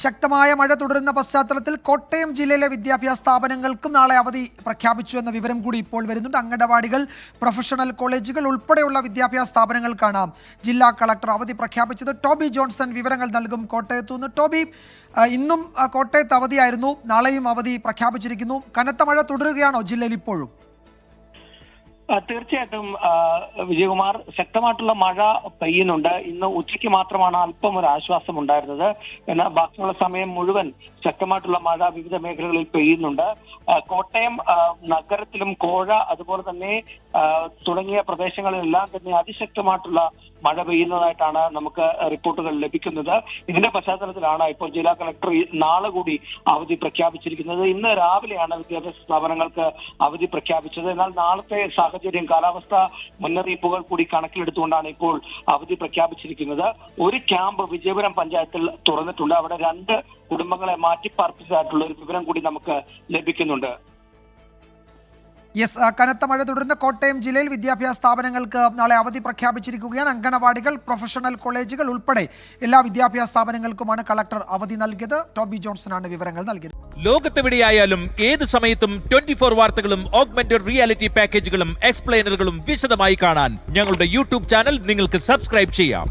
ശക്തമായ മഴ തുടരുന്ന പശ്ചാത്തലത്തിൽ കോട്ടയം ജില്ലയിലെ വിദ്യാഭ്യാസ സ്ഥാപനങ്ങൾക്കും നാളെ അവധി പ്രഖ്യാപിച്ചു എന്ന വിവരം കൂടി ഇപ്പോൾ വരുന്നുണ്ട്. അംഗനവാടികൾ, പ്രൊഫഷണൽ കോളേജുകൾ ഉൾപ്പെടെയുള്ള വിദ്യാഭ്യാസ സ്ഥാപനങ്ങൾക്കാണ് ജില്ലാ കളക്ടർ അവധി പ്രഖ്യാപിച്ചത്. ടോബി ജോൺസൺ വിവരങ്ങൾ നൽകും കോട്ടയത്തു നിന്ന്. ടോബി, ഇന്നും കോട്ടയത്ത് അവധിയായിരുന്നു, നാളെയും അവധി പ്രഖ്യാപിച്ചിരിക്കുന്നു. കനത്ത മഴ തുടരുകയാണോ ജില്ലയിൽ ഇപ്പോഴും? തീർച്ചയായിട്ടും വിജയകുമാർ, ശക്തമായിട്ടുള്ള മഴ പെയ്യുന്നുണ്ട്. ഇന്ന് ഉച്ചയ്ക്ക് മാത്രമാണ് അല്പം ഒരു ആശ്വാസം ഉണ്ടായിരുന്നത്. എന്നാൽ ബാക്കിയുള്ള സമയം മുഴുവൻ ശക്തമായിട്ടുള്ള മഴ വിവിധ മേഖലകളിൽ പെയ്യുന്നുണ്ട്. കോട്ടയം നഗരത്തിലും കോഴ അതുപോലെ തന്നെ തുടങ്ങിയ പ്രദേശങ്ങളിലെല്ലാം തന്നെ അതിശക്തമായിട്ടുള്ള മഴ പെയ്യുന്നതായിട്ടാണ് നമുക്ക് റിപ്പോർട്ടുകൾ ലഭിക്കുന്നത്. ഇതിന്റെ പശ്ചാത്തലത്തിലാണ് ഇപ്പോൾ ജില്ലാ കളക്ടർ നാളെ കൂടി അവധി പ്രഖ്യാപിച്ചിരിക്കുന്നത്. ഇന്ന് രാവിലെയാണ് വിദ്യാഭ്യാസ സ്ഥാപനങ്ങൾക്ക് അവധി പ്രഖ്യാപിച്ചത്. എന്നാൽ നാളത്തെ സാഹചര്യം, കാലാവസ്ഥാ മുന്നറിയിപ്പുകൾ കൂടി കണക്കിലെടുത്തുകൊണ്ടാണ് ഇപ്പോൾ അവധി പ്രഖ്യാപിച്ചിരിക്കുന്നത്. ഒരു ക്യാമ്പ് വിജയപുരം പഞ്ചായത്തിൽ തുറന്നിട്ടുണ്ട്. അവിടെ 2 കുടുംബങ്ങളെ മാറ്റിപ്പാർപ്പിച്ചതായിട്ടുള്ള ഒരു വിവരം കൂടി നമുക്ക് ലഭിക്കുന്നുണ്ട്. കനത്ത മഴ തുടരുന്ന കോട്ടയം ജില്ലയിൽ വിദ്യാഭ്യാസ സ്ഥാപനങ്ങൾക്ക് നാളെ അവധി പ്രഖ്യാപിച്ചിരിക്കുകയാണ്. അംഗനവാടികൾ, പ്രൊഫഷണൽ കോളേജുകൾ ഉൾപ്പെടെ എല്ലാ വിദ്യാഭ്യാസ സ്ഥാപനങ്ങൾക്കുമാണ് കളക്ടർ അവധി നൽകിയത്. ടോബി ജോൺസൺ ആണ് വിവരങ്ങൾ നൽകിയത്. ലോകത്തെവിടെയായാലും ഏത് സമയത്തും 24 വാർത്തകളും ഓഗ്മെന്റഡ് റിയാലിറ്റി പാക്കേജുകളും എക്സ്പ്ലെയിനറുകളും വിശദമായി കാണാൻ ഞങ്ങളുടെ യൂട്യൂബ് ചാനൽ നിങ്ങൾക്ക് സബ്സ്ക്രൈബ് ചെയ്യാം.